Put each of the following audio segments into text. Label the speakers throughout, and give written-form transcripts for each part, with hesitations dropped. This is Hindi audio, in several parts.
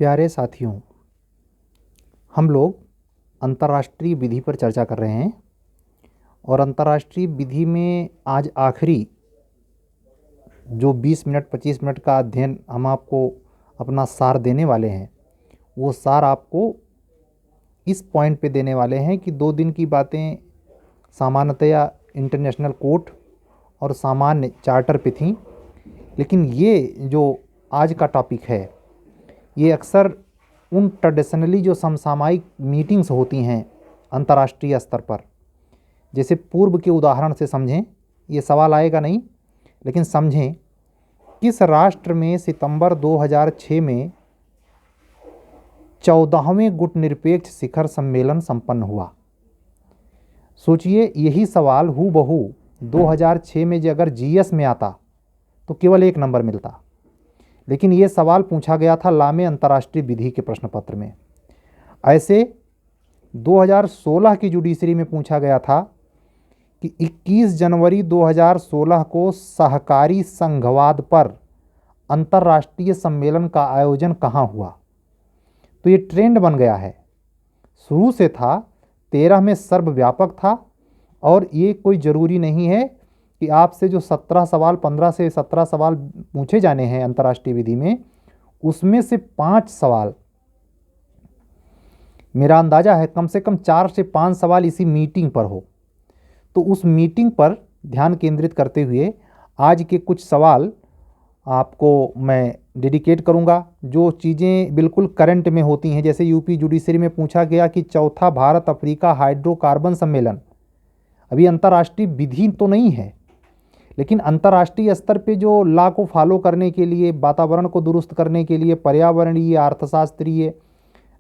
Speaker 1: प्यारे साथियों, हम लोग अंतर्राष्ट्रीय विधि पर चर्चा कर रहे हैं और अंतर्राष्ट्रीय विधि में आज आखिरी जो 20 मिनट 25 मिनट का अध्ययन हम आपको अपना सार देने वाले हैं, वो सार आपको इस पॉइंट पे देने वाले हैं कि 2 दिन की बातें सामान्यतया इंटरनेशनल कोर्ट और सामान्य चार्टर पे थीं, लेकिन ये जो आज का टॉपिक है ये अक्सर उन ट्रेडिशनली जो समसामयिक मीटिंग्स होती हैं अंतर्राष्ट्रीय स्तर पर, जैसे पूर्व के उदाहरण से समझें, ये सवाल आएगा नहीं लेकिन समझें किस राष्ट्र में सितंबर 2006 में 14वें गुटनिरपेक्ष शिखर सम्मेलन संपन्न हुआ। सोचिए, यही सवाल हूबहू 2006 में अगर जीएस में आता तो केवल 1 नंबर मिलता, लेकिन ये सवाल पूछा गया था लामे अंतर्राष्ट्रीय विधि के प्रश्न पत्र में। ऐसे 2016 की जुडिशरी में पूछा गया था कि 21 जनवरी 2016 को सहकारी संघवाद पर अंतर्राष्ट्रीय सम्मेलन का आयोजन कहाँ हुआ। तो ये ट्रेंड बन गया है, शुरू से था, 13 में सर्वव्यापक था और ये कोई ज़रूरी नहीं है कि आपसे जो 17 सवाल 15 से 17 सवाल पूछे जाने हैं अंतर्राष्ट्रीय विधि में, उसमें से 5 सवाल, मेरा अंदाज़ा है कम से कम 4 से 5 सवाल इसी मीटिंग पर हो। तो उस मीटिंग पर ध्यान केंद्रित करते हुए आज के कुछ सवाल आपको मैं डेडिकेट करूंगा, जो चीज़ें बिल्कुल करंट में होती हैं। जैसे यूपी जुडिशरी में पूछा गया कि चौथा भारत अफ्रीका हाइड्रोकार्बन सम्मेलन, अभी अंतर्राष्ट्रीय विधि तो नहीं है, लेकिन अंतर्राष्ट्रीय स्तर पे जो लॉ को फॉलो करने के लिए, वातावरण को दुरुस्त करने के लिए पर्यावरणीय अर्थशास्त्रीय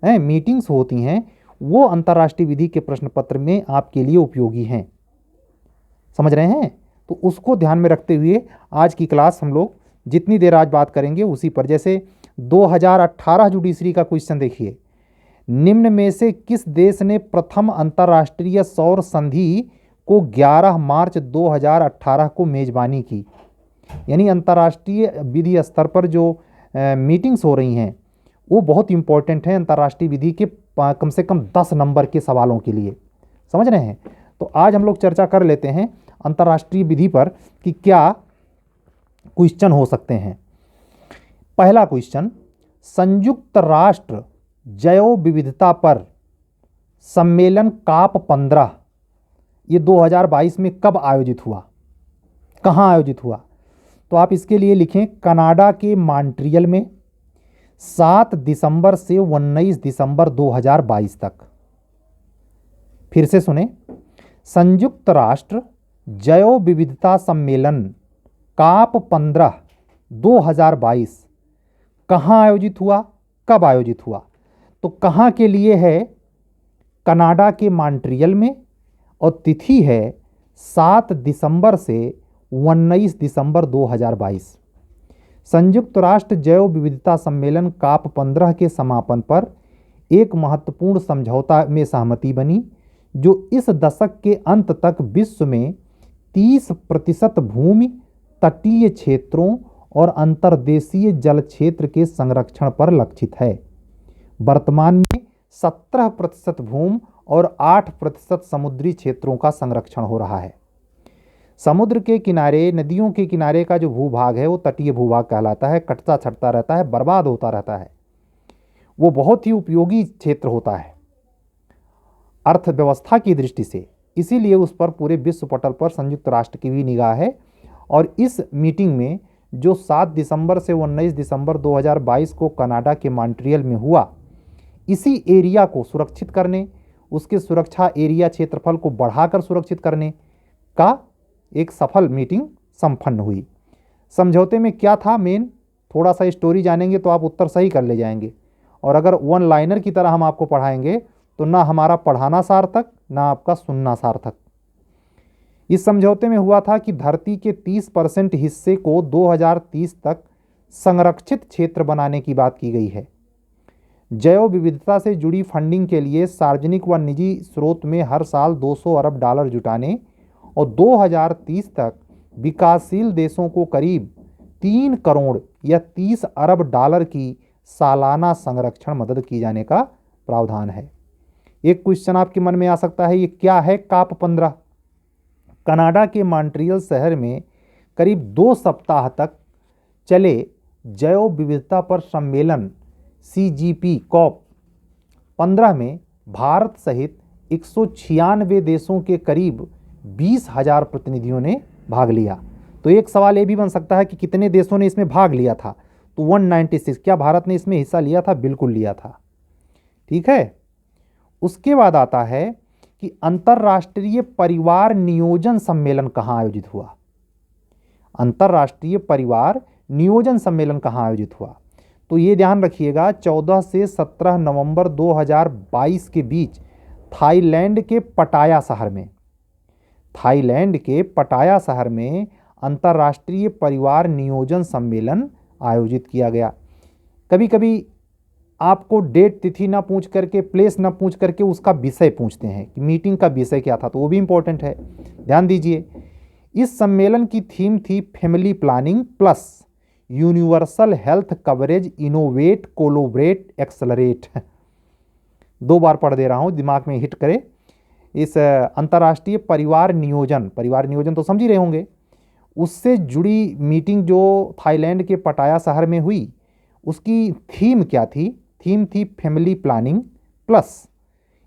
Speaker 1: मीटिंग्स होती हैं, वो अंतर्राष्ट्रीय विधि के प्रश्न पत्र में आपके लिए उपयोगी हैं। समझ रहे हैं? तो उसको ध्यान में रखते हुए आज की क्लास हम लोग जितनी देर आज बात करेंगे उसी पर। जैसे 2018 जुडिशरी का क्वेश्चन देखिए, निम्न में से किस देश ने प्रथम अंतर्राष्ट्रीय सौर संधि को 11 मार्च 2018 को मेज़बानी की। यानी अंतर्राष्ट्रीय विधि स्तर पर जो मीटिंग्स हो रही हैं वो बहुत इंपॉर्टेंट हैं अंतर्राष्ट्रीय विधि के कम से कम 10 नंबर के सवालों के लिए। समझ रहे हैं? तो आज हम लोग चर्चा कर लेते हैं अंतर्राष्ट्रीय विधि पर कि क्या क्वेश्चन हो सकते हैं। पहला क्वेश्चन, संयुक्त राष्ट्र जैव विविधता पर सम्मेलन काप 15 ये 2022 में कब आयोजित हुआ, कहाँ आयोजित हुआ? तो आप इसके लिए लिखें कनाडा के मॉन्ट्रियल में 7 दिसंबर से 19 दिसंबर 2022 तक। फिर से सुने, संयुक्त राष्ट्र जैव विविधता सम्मेलन काप 15 2022 कहाँ आयोजित हुआ, कब आयोजित हुआ? तो कहाँ के लिए है? कनाडा के मॉन्ट्रियल में, और तिथि है 7 दिसंबर से 19 दिसंबर 2022। संयुक्त राष्ट्र जैव विविधता सम्मेलन काप 15 के समापन पर एक महत्वपूर्ण समझौता में सहमति बनी, जो इस दशक के अंत तक विश्व में 30% भूमि, तटीय क्षेत्रों और अंतर्देशीय जल क्षेत्र के संरक्षण पर लक्षित है। वर्तमान में 17% भूमि और 8% समुद्री क्षेत्रों का संरक्षण हो रहा है। समुद्र के किनारे, नदियों के किनारे का जो भूभाग है वो तटीय भूभाग कहलाता है, कटता छटता रहता है, बर्बाद होता रहता है। वो बहुत ही उपयोगी क्षेत्र होता है अर्थव्यवस्था की दृष्टि से, इसीलिए उस पर पूरे विश्व पटल पर संयुक्त राष्ट्र की भी निगाह है। और इस मीटिंग में जो 7 दिसंबर से 19 दिसंबर 2022 को कनाडा के मॉन्ट्रियल में हुआ, इसी एरिया को सुरक्षित करने, उसके सुरक्षा एरिया क्षेत्रफल को बढ़ाकर सुरक्षित करने का एक सफल मीटिंग संपन्न हुई। समझौते में क्या था मेन, थोड़ा सा स्टोरी जानेंगे तो आप उत्तर सही कर ले जाएंगे, और अगर वन लाइनर की तरह हम आपको पढ़ाएंगे तो ना हमारा पढ़ाना सार्थक, ना आपका सुनना सार्थक। इस समझौते में हुआ था कि धरती के 30% हिस्से को 2030 तक संरक्षित क्षेत्र बनाने की बात की गई है। जैव विविधता से जुड़ी फंडिंग के लिए सार्वजनिक व निजी स्रोत में हर साल 200 अरब डॉलर जुटाने और 2030 तक विकासशील देशों को करीब 3 करोड़ या 30 अरब डॉलर की सालाना संरक्षण मदद की जाने का प्रावधान है। एक क्वेश्चन आपके मन में आ सकता है, ये क्या है COP 15? कनाडा के मॉन्ट्रियल शहर में करीब 2 सप्ताह तक चले जैव विविधता पर सम्मेलन CGP COP 15 में भारत सहित 196 देशों के करीब 20,000 प्रतिनिधियों ने भाग लिया। तो एक सवाल ये भी बन सकता है कि कितने देशों ने इसमें भाग लिया था? तो 196। क्या भारत ने इसमें हिस्सा लिया था? बिल्कुल लिया था। ठीक है। उसके बाद आता है कि अंतर्राष्ट्रीय परिवार नियोजन सम्मेलन कहाँ आयोजित हुआ? अंतर्राष्ट्रीय परिवार नियोजन सम्मेलन कहाँ आयोजित हुआ? तो ये ध्यान रखिएगा, 14 से 17 नवंबर 2022 के बीच थाईलैंड के पटाया शहर में, थाईलैंड के पटाया शहर में अंतर्राष्ट्रीय परिवार नियोजन सम्मेलन आयोजित किया गया। कभी कभी आपको डेट तिथि ना पूछ करके, प्लेस ना पूछ करके उसका विषय पूछते हैं कि मीटिंग का विषय क्या था, तो वो भी इंपॉर्टेंट है, ध्यान दीजिए। इस सम्मेलन की थीम थी family planning plus universal health coverage, innovate, collaborate, accelerate. 2 बार पढ़ दे रहा हूँ, दिमाग में हिट करे। इस अंतर्राष्ट्रीय परिवार नियोजन तो समझ ही रहे होंगे, उससे जुड़ी मीटिंग जो थाईलैंड के पटाया शहर में हुई, उसकी थीम क्या थी? थीम थी family planning plus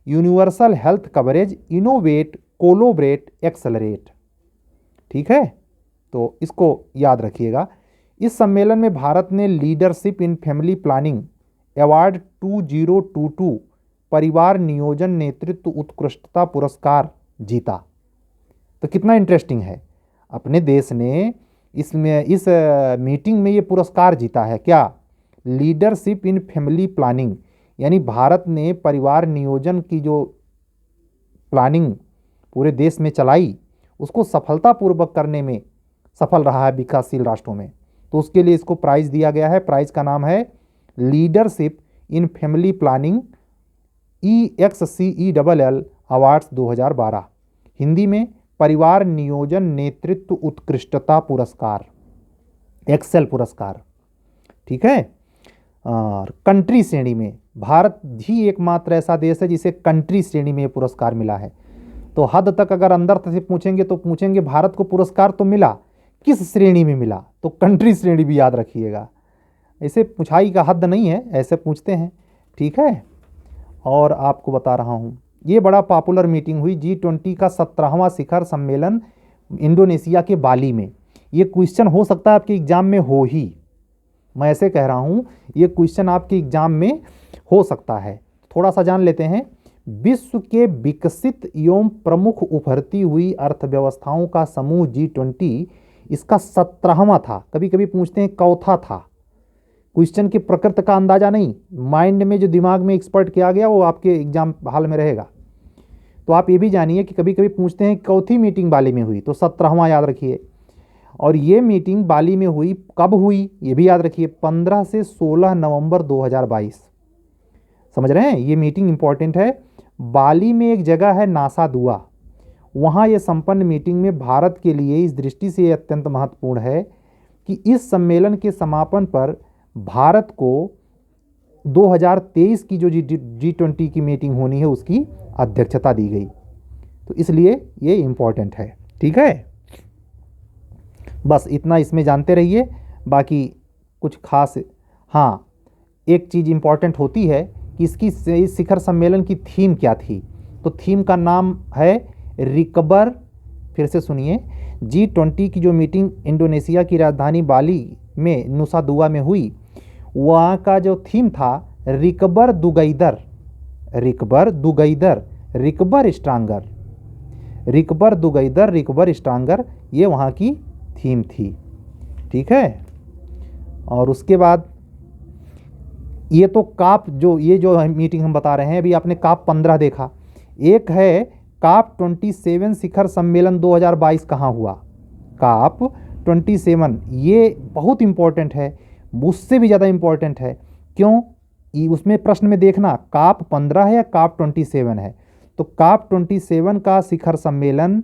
Speaker 1: universal health coverage, innovate, collaborate, accelerate. ठीक है, तो इसको याद रखिएगा। इस सम्मेलन में भारत ने leadership in family planning award 2022 परिवार नियोजन नेतृत्व उत्कृष्टता पुरस्कार जीता। तो कितना इंटरेस्टिंग है, अपने देश ने इस मीटिंग में ये पुरस्कार जीता है। क्या? लीडरशिप इन फैमिली प्लानिंग, यानी भारत ने परिवार नियोजन की जो प्लानिंग पूरे देश में चलाई, उसको सफलतापूर्वक करने में सफल रहा है विकासशील राष्ट्रों में। तो उसके लिए इसको प्राइज़ दिया गया है। प्राइज़ का नाम है leadership in family planning EXCELL awards 2012, Hindi में परिवार नियोजन नेतृत्व उत्कृष्टता पुरस्कार, एक्सेल पुरस्कार। ठीक है। और कंट्री श्रेणी में भारत ही एकमात्र ऐसा देश है जिसे कंट्री श्रेणी में ये पुरस्कार मिला है। तो हद तक अगर अंदर से पूछेंगे तो पूछेंगे भारत को पुरस्कार तो मिला, किस श्रेणी में मिला? तो कंट्री श्रेणी भी याद रखिएगा। ऐसे पूछाई का हद नहीं है, ऐसे पूछते हैं। ठीक है। और आपको बता रहा हूँ, ये बड़ा पॉपुलर मीटिंग हुई G20 का 17वां शिखर सम्मेलन इंडोनेशिया के बाली में। ये क्वेश्चन हो सकता है आपके एग्जाम में हो ही, मैं ऐसे कह रहा हूँ, ये क्वेश्चन आपके एग्जाम में हो सकता है। थोड़ा सा जान लेते हैं। विश्व के विकसित एवं प्रमुख उभरती हुई अर्थव्यवस्थाओं का समूह G20 इसका 17वां था। कभी कभी पूछते हैं चौथा था। क्वेश्चन की प्रकृति का अंदाजा नहीं, माइंड में जो दिमाग में एक्सपर्ट किया गया वो आपके एग्जाम हाल में रहेगा। तो आप ये भी जानिए कि कभी कभी पूछते हैं चौथी मीटिंग बाली में हुई, तो 17वां याद रखिए। और ये मीटिंग बाली में हुई, कब हुई ये भी याद रखिए, 15 से 16 नवंबर 2022। समझ रहे हैं, ये मीटिंग इंपॉर्टेंट है। बाली में एक जगह है नासा दुआ, वहाँ ये संपन्न मीटिंग में भारत के लिए इस दृष्टि से अत्यंत महत्वपूर्ण है कि इस सम्मेलन के समापन पर भारत को 2023 की जो G20 की मीटिंग होनी है उसकी अध्यक्षता दी गई। तो इसलिए ये इम्पॉर्टेंट है। ठीक है, बस इतना इसमें जानते रहिए, बाकी कुछ खास। हाँ, एक चीज़ इम्पॉर्टेंट होती है कि इसकी इस शिखर सम्मेलन की थीम क्या थी। तो थीम का नाम है रिकवर। फिर से सुनिए, G20 की जो मीटिंग इंडोनेशिया की राजधानी बाली में नुसा दुआ में हुई, वहाँ का जो थीम था recover together, recover together, recover stronger, recover together, recover stronger, ये वहाँ की थीम थी। ठीक है। और उसके बाद ये तो COP ये जो मीटिंग हम बता रहे हैं, अभी आपने COP 15 देखा, एक है COP 27 शिखर सम्मेलन 2022 कहाँ हुआ? COP 27, ये बहुत इंपॉर्टेंट है, उससे भी ज़्यादा इंपॉर्टेंट है। क्यों? उसमें प्रश्न में देखना COP 15 है या COP 27 है। तो COP 27 का शिखर सम्मेलन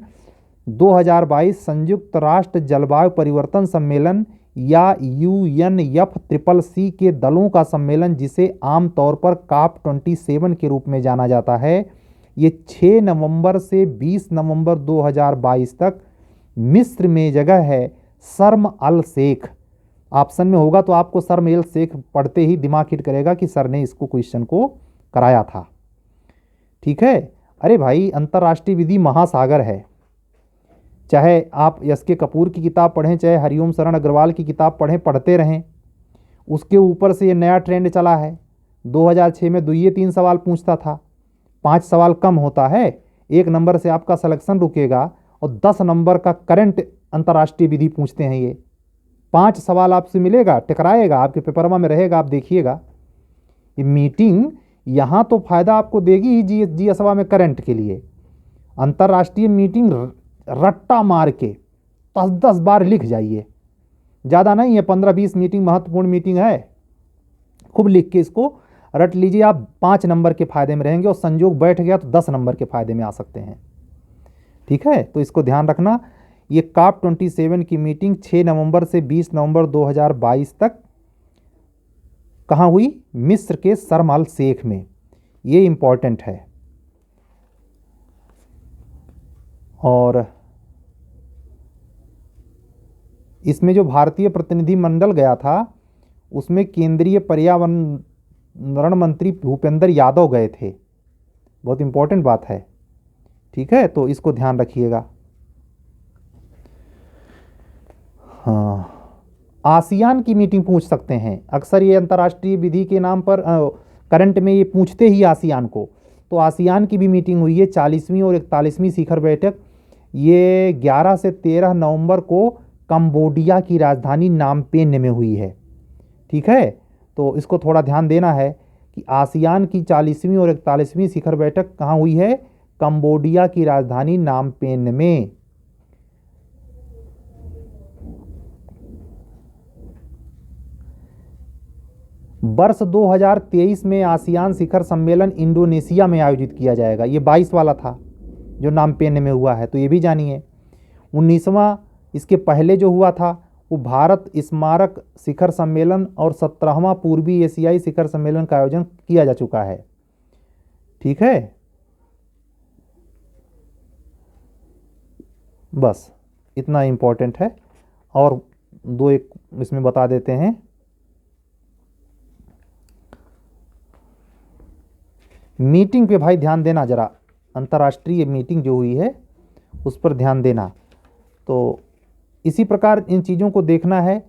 Speaker 1: 2022 संयुक्त राष्ट्र जलवायु परिवर्तन सम्मेलन, या UNFCCC के दलों का सम्मेलन, जिसे आमतौर पर COP27 के रूप में जाना जाता है, ये 6 नवंबर से 20 नवंबर 2022 तक मिस्र में जगह है शर्म अल शेख। ऑप्शन में होगा तो आपको शर्म अल शेख पढ़ते ही दिमाग हिट करेगा कि सर ने इसको क्वेश्चन को कराया था। ठीक है। अरे भाई, अंतर्राष्ट्रीय विधि महासागर है। चाहे आप SK कपूर की किताब पढ़ें, चाहे हरिओम शरण अग्रवाल की किताब पढ़ें, पढ़ते रहें। उसके ऊपर से ये नया ट्रेंड चला है। 2006 में 2-3 सवाल पूछता था, 5 सवाल कम होता है, 1 नंबर से आपका सिलेक्शन रुकेगा और 10 नंबर का करंट अंतर्राष्ट्रीय विधि पूछते हैं। ये 5 सवाल आपसे मिलेगा, टकराएगा, आपके पेपरमा में रहेगा, आप देखिएगा। ये मीटिंग यहाँ तो फायदा आपको देगी ही GS में करंट के लिए। अंतर्राष्ट्रीय मीटिंग रट्टा मार के 10-10 बार लिख जाइए, ज़्यादा नहीं है, 15-20 मीटिंग महत्वपूर्ण मीटिंग है, खूब लिख के इसको रट लीजिए। आप 5 नंबर के फायदे में रहेंगे और संजोग बैठ गया तो 10 नंबर के फायदे में आ सकते हैं। ठीक है, तो इसको ध्यान रखना। ये COP27 की मीटिंग 6 नवंबर से 20 नवंबर 2022 तक कहाँ हुई? मिस्र के शर्म अल शेख में। ये इम्पॉर्टेंट है। और इसमें जो भारतीय प्रतिनिधि मंडल गया था, उसमें केंद्रीय पर्यावरण मंत्री भूपेंद्र यादव गए थे। बहुत इंपॉर्टेंट बात है। ठीक है, तो इसको ध्यान रखिएगा। हाँ, आसियान की मीटिंग पूछ सकते हैं। अक्सर ये अंतर्राष्ट्रीय विधि के नाम पर करंट में ये पूछते ही आसियान को। तो आसियान की भी मीटिंग हुई है, 40वीं और 41वीं शिखर बैठक। ये 11 से 13 नवंबर को कंबोडिया की राजधानी नामपेन में हुई है। ठीक है, तो इसको थोड़ा ध्यान देना है कि आसियान की 40वीं और 41वीं शिखर बैठक कहाँ हुई है? कंबोडिया की राजधानी नामपेन में। वर्ष 2023 में आसियान शिखर सम्मेलन इंडोनेशिया में आयोजित किया जाएगा। ये 22 वाला था जो नामपेन में हुआ है, तो ये भी जानिए। 19वां इसके पहले जो हुआ था वो भारत स्मारक शिखर सम्मेलन और 17वां पूर्वी एशियाई शिखर सम्मेलन का आयोजन किया जा चुका है। ठीक है, बस इतना इम्पोर्टेंट है। और 2-1 इसमें बता देते हैं। मीटिंग पे भाई ध्यान देना जरा, अंतर्राष्ट्रीय मीटिंग जो हुई है उस पर ध्यान देना। तो इसी प्रकार इन चीज़ों को देखना है।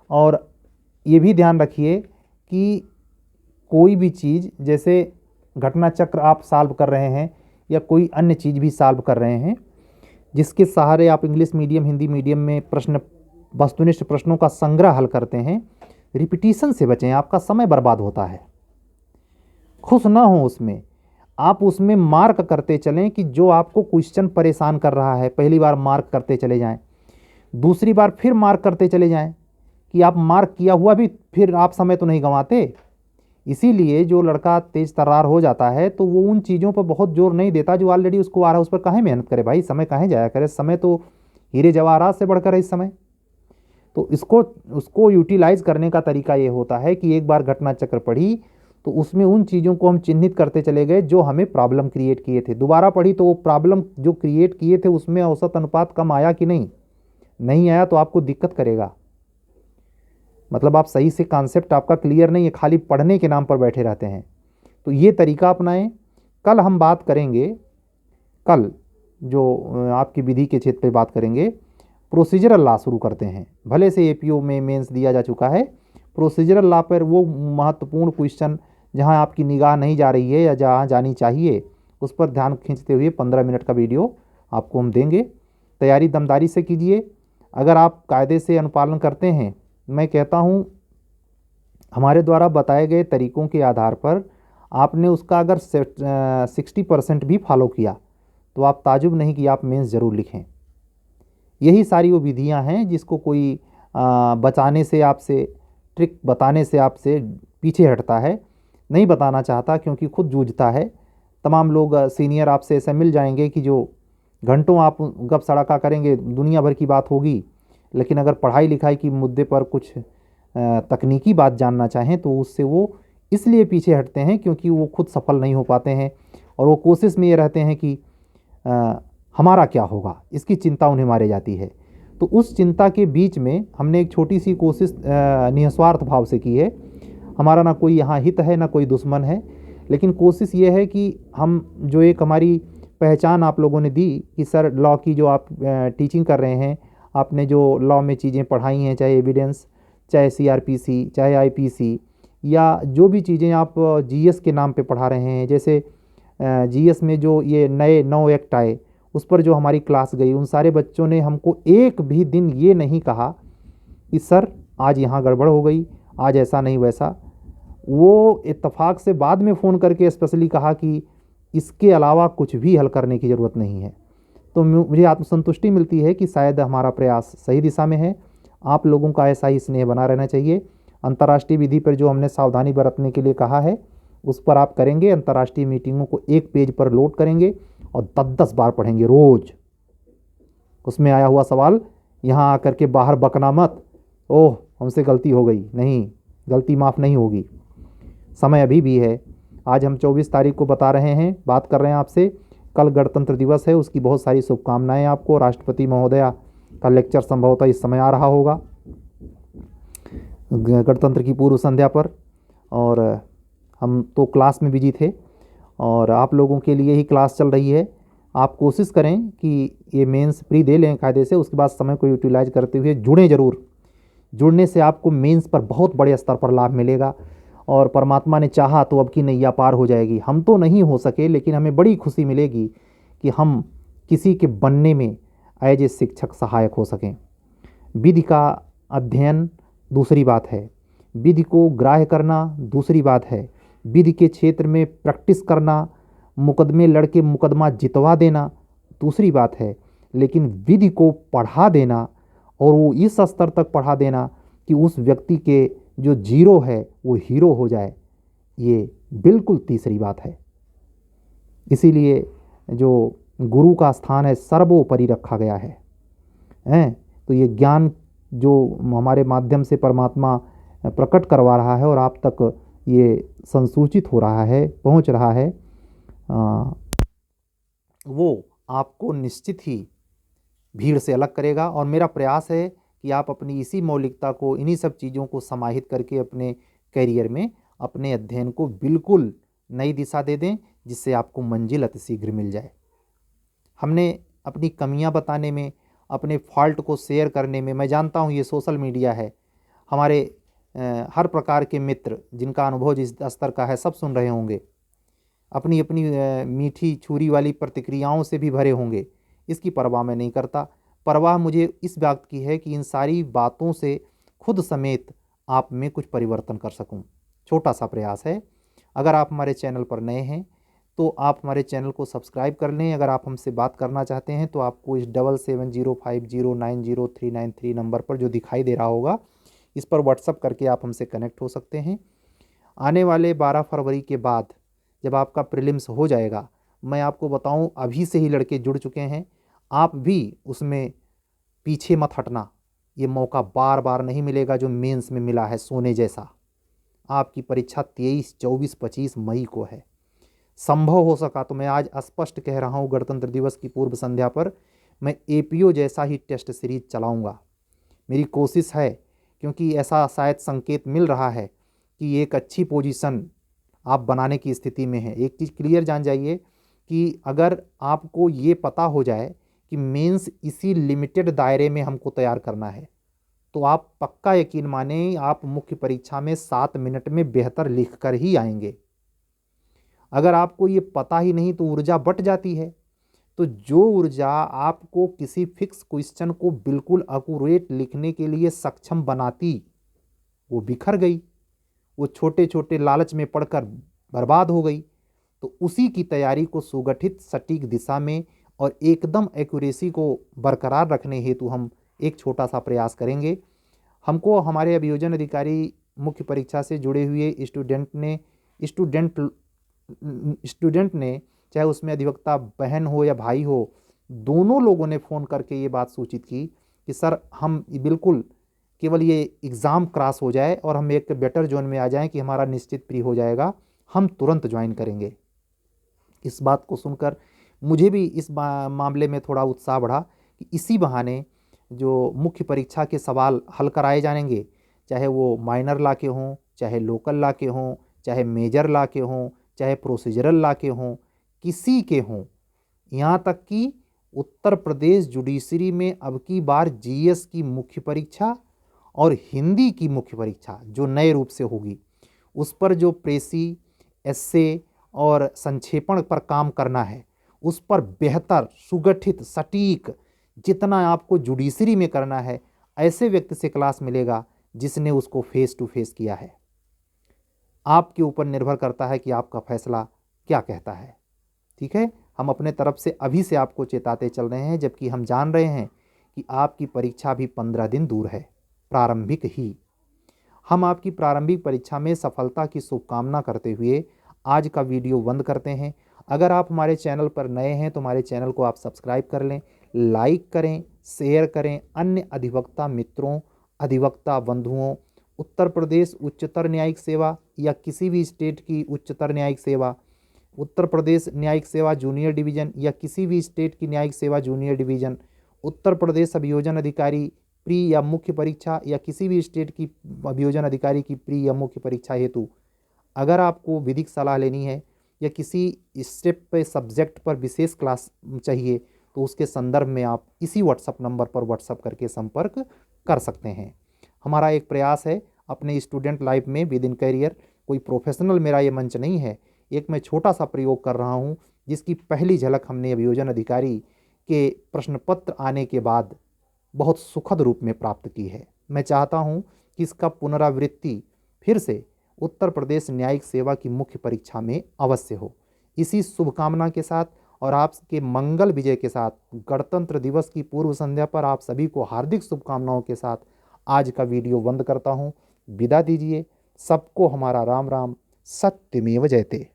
Speaker 1: और ये भी ध्यान रखिए कि कोई भी चीज़, जैसे घटना चक्र आप सॉल्व कर रहे हैं या कोई अन्य चीज़ भी सॉल्व कर रहे हैं, जिसके सहारे आप इंग्लिश मीडियम हिंदी मीडियम में प्रश्न वस्तुनिष्ठ प्रश्नों का संग्रह हल करते हैं, रिपीटिशन से बचें। आपका समय बर्बाद होता है। खुश ना हो उसमें, आप उसमें मार्क करते चलें कि जो आपको क्वेश्चन परेशान कर रहा है, पहली बार मार्क करते चले जाएं, दूसरी बार फिर मार्क करते चले जाएं कि आप मार्क किया हुआ भी फिर आप समय तो नहीं गंवाते। इसीलिए जो लड़का तेज तर्रार हो जाता है तो वो उन चीज़ों पर बहुत जोर नहीं देता जो ऑलरेडी उसको आ रहा है। उस पर काहे मेहनत करे भाई, समय काहे जाया करे। समय तो हीरे जवाहरात से बढ़कर है इस समय। तो उसको यूटिलाइज करने का तरीका ये होता है कि एक बार घटना चक्र पढ़ी तो उसमें उन चीज़ों को हम चिन्हित करते चले गए जो हमें प्रॉब्लम क्रिएट किए थे। दोबारा पढ़ी तो वो प्रॉब्लम जो क्रिएट किए थे उसमें औसत अनुपात कम आया कि नहीं आया तो आपको दिक्कत करेगा। मतलब आप सही से कॉन्सेप्ट आपका क्लियर नहीं है, खाली पढ़ने के नाम पर बैठे रहते हैं। तो ये तरीका अपनाएं। कल हम बात करेंगे, कल जो आपकी विधि के क्षेत्र पे बात करेंगे, प्रोसीजरल लॉ शुरू करते हैं। भले से APO में मेंस दिया जा चुका है, प्रोसीजरल लॉ पर वो महत्वपूर्ण क्वेश्चन जहां आपकी निगाह नहीं जा रही है या जहां जानी चाहिए उस पर ध्यान खींचते हुए 15 मिनट का वीडियो आपको हम देंगे। तैयारी दमदारी से कीजिए। अगर आप कायदे से अनुपालन करते हैं, मैं कहता हूं हमारे द्वारा बताए गए तरीकों के आधार पर आपने उसका अगर 60% भी फॉलो किया तो आप ताजुब नहीं कि आप मेंस ज़रूर लिखें। यही सारी वो विधियां हैं जिसको कोई बचाने से, आपसे ट्रिक बताने से आपसे पीछे हटता है, नहीं बताना चाहता क्योंकि खुद जूझता है। तमाम लोग सीनियर आपसे ऐसे मिल जाएंगे कि जो घंटों आप गप सड़का करेंगे, दुनिया भर की बात होगी, लेकिन अगर पढ़ाई लिखाई की मुद्दे पर कुछ तकनीकी बात जानना चाहें तो उससे वो इसलिए पीछे हटते हैं क्योंकि वो खुद सफल नहीं हो पाते हैं और वो कोशिश में ये रहते हैं कि हमारा क्या होगा, इसकी चिंता उन्हें मारे जाती है। तो उस चिंता के बीच में हमने एक छोटी सी कोशिश निस्वार्थ भाव से की है। हमारा ना कोई यहाँ हित है ना कोई दुश्मन है, लेकिन कोशिश ये है कि हम जो एक हमारी पहचान आप लोगों ने दी कि सर लॉ की जो आप टीचिंग कर रहे हैं, आपने जो लॉ में चीज़ें पढ़ाई हैं, चाहे एविडेंस, चाहे सीआरपीसी, चाहे आईपीसी, या जो भी चीज़ें आप जीएस के नाम पे पढ़ा रहे हैं, जैसे जीएस में जो ये नए 9 एक्ट आए उस पर जो हमारी क्लास गई, उन सारे बच्चों ने हमको एक भी दिन ये नहीं कहा कि सर आज यहाँ गड़बड़ हो गई, आज ऐसा नहीं वैसा। वो इत्तेफाक से बाद में फ़ोन करके स्पेशली कहा कि इसके अलावा कुछ भी हल करने की ज़रूरत नहीं है। तो मुझे आत्मसंतुष्टि मिलती है कि शायद हमारा प्रयास सही दिशा में है। आप लोगों का ऐसा ही स्नेह बना रहना चाहिए। अंतर्राष्ट्रीय विधि पर जो हमने सावधानी बरतने के लिए कहा है उस पर आप करेंगे। अंतर्राष्ट्रीय मीटिंगों को एक पेज पर लोड करेंगे और 10-10 बार पढ़ेंगे रोज। उसमें आया हुआ सवाल यहाँ आकर के बाहर बकना मत, ओह हमसे गलती हो गई, नहीं, गलती माफ़ नहीं होगी। समय अभी भी है। आज हम 24 तारीख को बता रहे हैं, बात कर रहे हैं आपसे। कल गणतंत्र दिवस है, उसकी बहुत सारी शुभकामनाएं आपको। राष्ट्रपति महोदया का लेक्चर संभवतः इस समय आ रहा होगा गणतंत्र की पूर्व संध्या पर, और हम तो क्लास में बिजी थे और आप लोगों के लिए ही क्लास चल रही है। आप कोशिश करें कि ये मेंस प्री दे लें कायदे से, उसके बाद समय को यूटिलाइज करते हुए जुड़ें ज़रूर। जुड़ने से आपको मेंस पर बहुत बड़े स्तर पर लाभ मिलेगा और परमात्मा ने चाहा तो अब की नैया पार हो जाएगी। हम तो नहीं हो सके, लेकिन हमें बड़ी खुशी मिलेगी कि हम किसी के बनने में एज ए शिक्षक सहायक हो सकें। विधि का अध्ययन दूसरी बात है, विधि को ग्राह्य करना दूसरी बात है, विधि के क्षेत्र में प्रैक्टिस करना, मुकदमे लड़के मुकदमा जितवा देना दूसरी बात है, लेकिन विधि को पढ़ा देना और वो इस स्तर तक पढ़ा देना कि उस व्यक्ति के जो जीरो है वो हीरो हो जाए, ये बिल्कुल तीसरी बात है। इसीलिए जो गुरु का स्थान है सर्वोपरि रखा गया है, तो ये ज्ञान जो हमारे माध्यम से परमात्मा प्रकट करवा रहा है और आप तक ये संसूचित हो रहा है, पहुंच रहा है, वो आपको निश्चित ही भीड़ से अलग करेगा। और मेरा प्रयास है कि आप अपनी इसी मौलिकता को, इन्हीं सब चीज़ों को समाहित करके अपने करियर में, अपने अध्ययन को बिल्कुल नई दिशा दे दें, जिससे आपको मंजिल अतिशीघ्र मिल जाए। हमने अपनी कमियां बताने में, अपने फॉल्ट को शेयर करने में, मैं जानता हूं ये सोशल मीडिया है, हमारे हर प्रकार के मित्र जिनका अनुभव जिस स्तर का है सब सुन रहे होंगे, अपनी अपनी मीठी छुरी वाली प्रतिक्रियाओं से भी भरे होंगे। इसकी परवाह मैं नहीं करता। परवाह मुझे इस बात की है कि इन सारी बातों से खुद समेत आप में कुछ परिवर्तन कर सकूं। छोटा सा प्रयास है। अगर आप हमारे चैनल पर नए हैं तो आप हमारे चैनल को सब्सक्राइब कर लें। अगर आप हमसे बात करना चाहते हैं तो आपको इस 7705090393 नंबर पर जो दिखाई दे रहा होगा, इस पर व्हाट्सअप करके आप हमसे कनेक्ट हो सकते हैं। आने वाले 12 फरवरी के बाद जब आपका प्रीलिम्स हो जाएगा, मैं आपको बताऊं अभी से ही लड़के जुड़ चुके हैं। आप भी उसमें पीछे मत हटना, ये मौका बार बार नहीं मिलेगा जो मेंस में मिला है सोने जैसा। आपकी परीक्षा 23, 24, 25 मई को है। संभव हो सका तो मैं आज स्पष्ट कह रहा हूँ, गणतंत्र दिवस की पूर्व संध्या पर मैं एपीओ जैसा ही टेस्ट सीरीज चलाऊँगा। मेरी कोशिश है, क्योंकि ऐसा शायद संकेत मिल रहा है कि एक अच्छी पोजीशन आप बनाने की स्थिति में है। एक चीज़ क्लियर जान जाइए कि अगर आपको ये पता हो जाए कि मेंस इसी लिमिटेड दायरे में हमको तैयार करना है, तो आप पक्का यकीन माने आप मुख्य परीक्षा में 7 मिनट में बेहतर लिख कर ही आएंगे। अगर आपको ये पता ही नहीं तो ऊर्जा बट जाती है। तो जो ऊर्जा आपको किसी फिक्स क्वेश्चन को बिल्कुल एक्यूरेट लिखने के लिए सक्षम बनाती, वो बिखर गई, वो छोटे छोटे लालच में पड़कर बर्बाद हो गई। तो उसी की तैयारी को सुगठित सटीक दिशा में और एकदम एक्यूरेसी को बरकरार रखने हेतु हम एक छोटा सा प्रयास करेंगे। हमको हमारे अभियोजन अधिकारी मुख्य परीक्षा से जुड़े हुए स्टूडेंट ने चाहे उसमें अधिवक्ता बहन हो या भाई हो, दोनों लोगों ने फ़ोन करके ये बात सूचित की कि सर हम बिल्कुल केवल ये एग्ज़ाम क्रॉस हो जाए और हम एक बेटर जोन में आ जाएं कि हमारा निश्चित प्री हो जाएगा, हम तुरंत ज्वाइन करेंगे। इस बात को सुनकर मुझे भी इस मामले में थोड़ा उत्साह बढ़ा कि इसी बहाने जो मुख्य परीक्षा के सवाल हल कराए जाएंगे, चाहे वो माइनर ला के हों, चाहे लोकल ला के हों, चाहे मेजर ला के हों, चाहे प्रोसीजरल ला के हों, किसी के हों, यहाँ तक कि उत्तर प्रदेश जुडिशरी में अब की बार जीएस की मुख्य परीक्षा और हिंदी की मुख्य परीक्षा जो नए रूप से होगी, उस पर जो प्रेसी, एस्से और संक्षेपण पर काम करना है, उस पर बेहतर, सुगठित, सटीक जितना आपको जुडिशरी में करना है, ऐसे व्यक्ति से क्लास मिलेगा जिसने उसको फेस टू फेस किया है। आपके ऊपर निर्भर करता है कि आपका फैसला क्या कहता है। ठीक है, हम अपने तरफ से अभी से आपको चेताते चल रहे हैं, जबकि हम जान रहे हैं कि आपकी परीक्षा भी 15 दिन दूर है, प्रारंभिक ही। हम आपकी प्रारंभिक परीक्षा में सफलता की शुभकामना करते हुए आज का वीडियो बंद करते हैं। अगर आप हमारे चैनल पर नए हैं तो हमारे चैनल को आप सब्सक्राइब कर लें, लाइक करें, शेयर करें, अन्य अधिवक्ता मित्रों, अधिवक्ता बंधुओं, उत्तर प्रदेश उच्चतर न्यायिक सेवा या किसी भी स्टेट की उच्चतर न्यायिक सेवा, उत्तर प्रदेश न्यायिक सेवा जूनियर डिवीज़न या किसी भी स्टेट की न्यायिक सेवा जूनियर डिवीज़न, उत्तर प्रदेश अभियोजन अधिकारी प्री या मुख्य परीक्षा या किसी भी स्टेट की अभियोजन अधिकारी की प्री या मुख्य परीक्षा हेतु अगर आपको विधिक सलाह लेनी है या किसी स्टेप पे सब्जेक्ट पर विशेष क्लास चाहिए तो उसके संदर्भ में आप इसी व्हाट्सएप नंबर पर व्हाट्सएप करके संपर्क कर सकते हैं। हमारा एक प्रयास है अपने स्टूडेंट लाइफ में विद इन करियर, कोई प्रोफेशनल मेरा ये मंच नहीं है, एक मैं छोटा सा प्रयोग कर रहा हूँ जिसकी पहली झलक हमने अभियोजन अधिकारी के प्रश्न पत्र आने के बाद बहुत सुखद रूप में प्राप्त की है। मैं चाहता हूँ कि इसका पुनरावृत्ति फिर से उत्तर प्रदेश न्यायिक सेवा की मुख्य परीक्षा में अवश्य हो। इसी शुभकामना के साथ और आपके मंगल विजय के साथ गणतंत्र दिवस की पूर्व संध्या पर आप सभी को हार्दिक शुभकामनाओं के साथ आज का वीडियो बंद करता हूँ। विदा दीजिए। सबको हमारा राम राम। सत्यमेव जयते।